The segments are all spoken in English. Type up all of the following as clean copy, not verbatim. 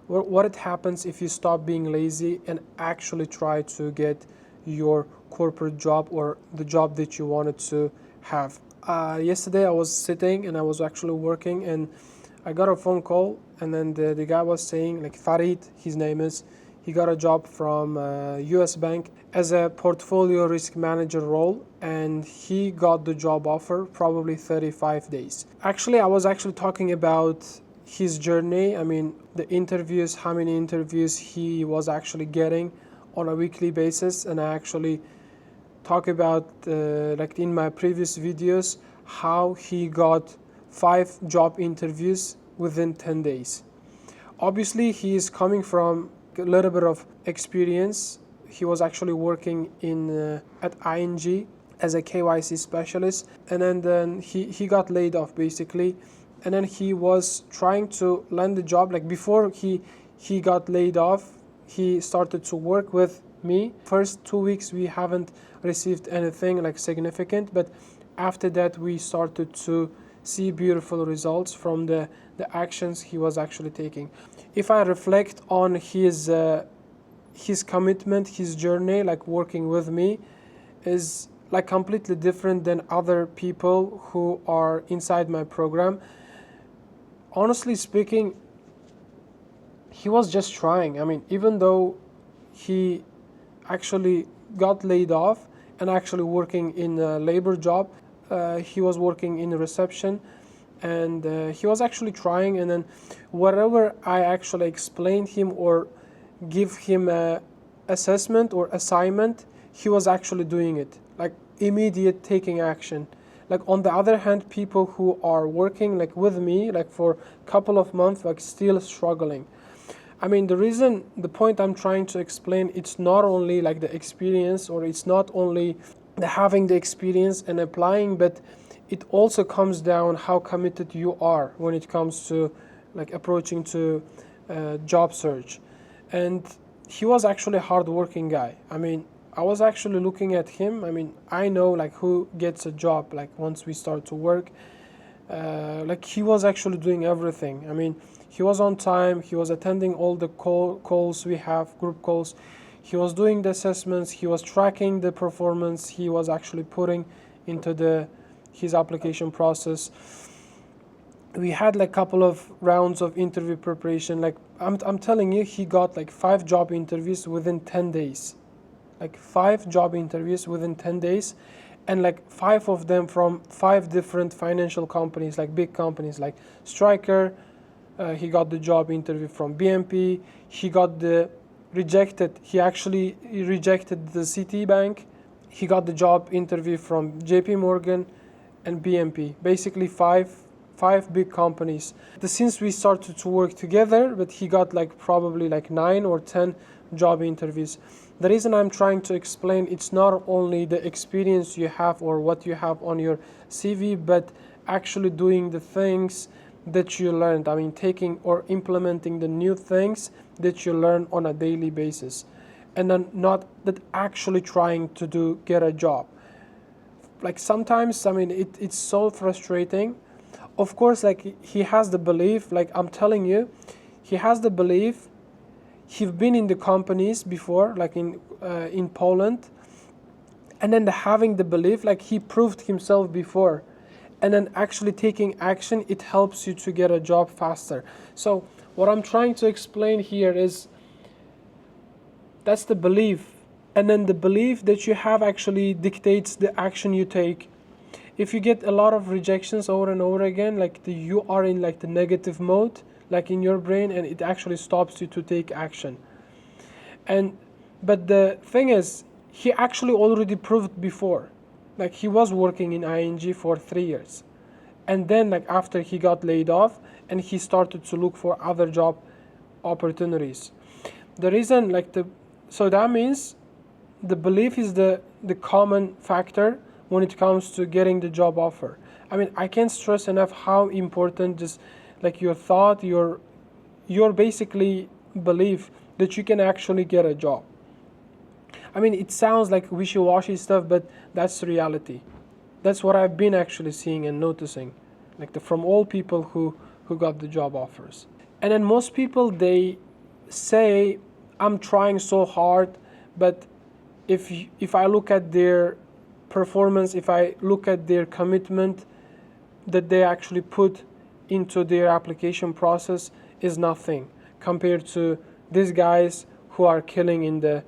what it happens if you stop being lazy and actually try to get your corporate job or the job that you wanted to have. Yesterday I was sitting and I was actually working, and I got a phone call, and then the guy was saying, like Farid, his name is, he got a job from US Bank as a portfolio risk manager role, and he got the job offer probably 35 days. Actually, I was actually talking about his journey. I mean, the interviews, how many interviews he was actually getting on a weekly basis, and I actually talk about like in my previous videos how he got 5 job interviews within 10 days. Obviously, he is coming from a little bit of experience. He was actually working at ING as a KYC specialist, and then he got laid off basically, and then he was trying to land the job. Like before he got laid off, he started to work with me. First 2 weeks we haven't received anything like significant, but after that we started to see beautiful results from the actions he was actually taking. If I reflect on his commitment, his journey, like working with me, is like completely different than other people who are inside my program. Honestly speaking, he was just trying. I mean, even though he actually got laid off and actually working in a labor job, he was working in reception, and he was actually trying. And then whatever I actually explained him or give him a assessment or assignment, he was actually doing it, like immediate taking action. Like on the other hand, people who are working like with me like for a couple of months, like still struggling. I mean, the point I'm trying to explain, it's not only like the experience, or it's not only the having the experience and applying, but it also comes down how committed you are when it comes to like approaching to job search. And he was actually a hardworking guy. I mean, I was actually looking at him. I mean, I know like who gets a job like once we start to work. Like he was actually doing everything. I mean, he was on time, he was attending all the calls we have, group calls. He was doing the assessments, he was tracking the performance, he was actually putting into his application process. We had like a couple of rounds of interview preparation. Like I'm telling you, he got like 5 job interviews within 10 days. Like 5 job interviews within 10 days. And like 5 of them from 5 different financial companies, like big companies like Striker. He got the job interview from BNP. He actually rejected the Citibank. He got the job interview from JP Morgan and BNP. Basically 5 big companies. Since we started to work together, but he got like probably like 9 or 10 job interviews. The reason I'm trying to explain, it's not only the experience you have or what you have on your CV, but actually doing the things that you learned. I mean, taking or implementing the new things that you learn on a daily basis, and then not that actually trying to get a job. Like sometimes, I mean, it's so frustrating. Of course, like he has the belief, like I'm telling you, he has the belief. He's been in the companies before, like in Poland, and then having the belief, like he proved himself before, and then actually taking action, it helps you to get a job faster. So what I'm trying to explain here is that's the belief, and then the belief that you have actually dictates the action you take. If you get a lot of rejections over and over again, like you are in like the negative mode, like in your brain, and it actually stops you to take action. But the thing is, he actually already proved before. Like he was working in ING for 3 years, and then like after he got laid off, and he started to look for other job opportunities. The reason so that means the belief is the common factor when it comes to getting the job offer. I mean, I can't stress enough how important just like your thought, your basically belief that you can actually get a job. I mean, it sounds like wishy-washy stuff, but that's reality. That's what I've been actually seeing and noticing, like from all people who got the job offers. And then most people, they say I'm trying so hard, but if I look at their performance, if I look at their commitment that they actually put into their application process, is nothing compared to these guys who are killing in the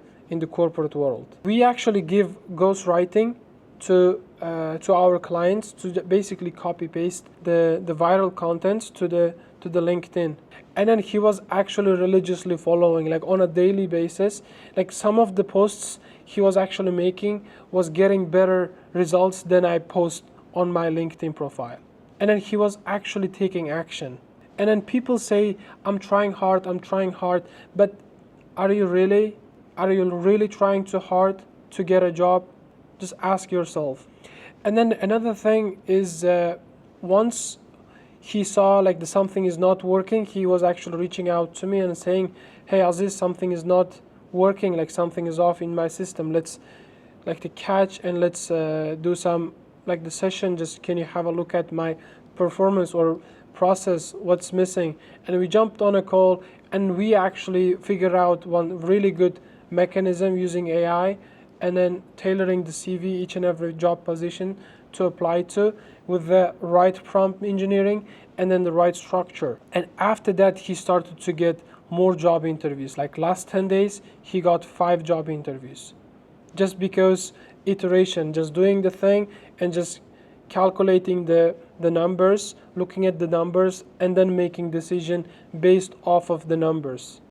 corporate world. We actually give ghostwriting to our clients to basically copy paste the viral contents to the LinkedIn. And then he was actually religiously following, like on a daily basis. Like some of the posts he was actually making was getting better results than I post on my LinkedIn profile. And then he was actually taking action. And then people say, I'm trying hard, but are you really trying too hard to get a job? Just ask yourself. And then another thing is, once he saw like something is not working, he was actually reaching out to me and saying, hey Aziz, something is not working, like something is off in my system. Let's like the catch and let's do some like the session. Just can you have a look at my performance or process, what's missing? And we jumped on a call and we actually figured out one really good mechanism using AI, and then tailoring the CV, each and every job position to apply to with the right prompt engineering and then the right structure. And after that, he started to get more job interviews. Like last 10 days, he got 5 job interviews. Just because iteration, just doing the thing and just calculating the numbers, looking at the numbers, and then making decision based off of the numbers.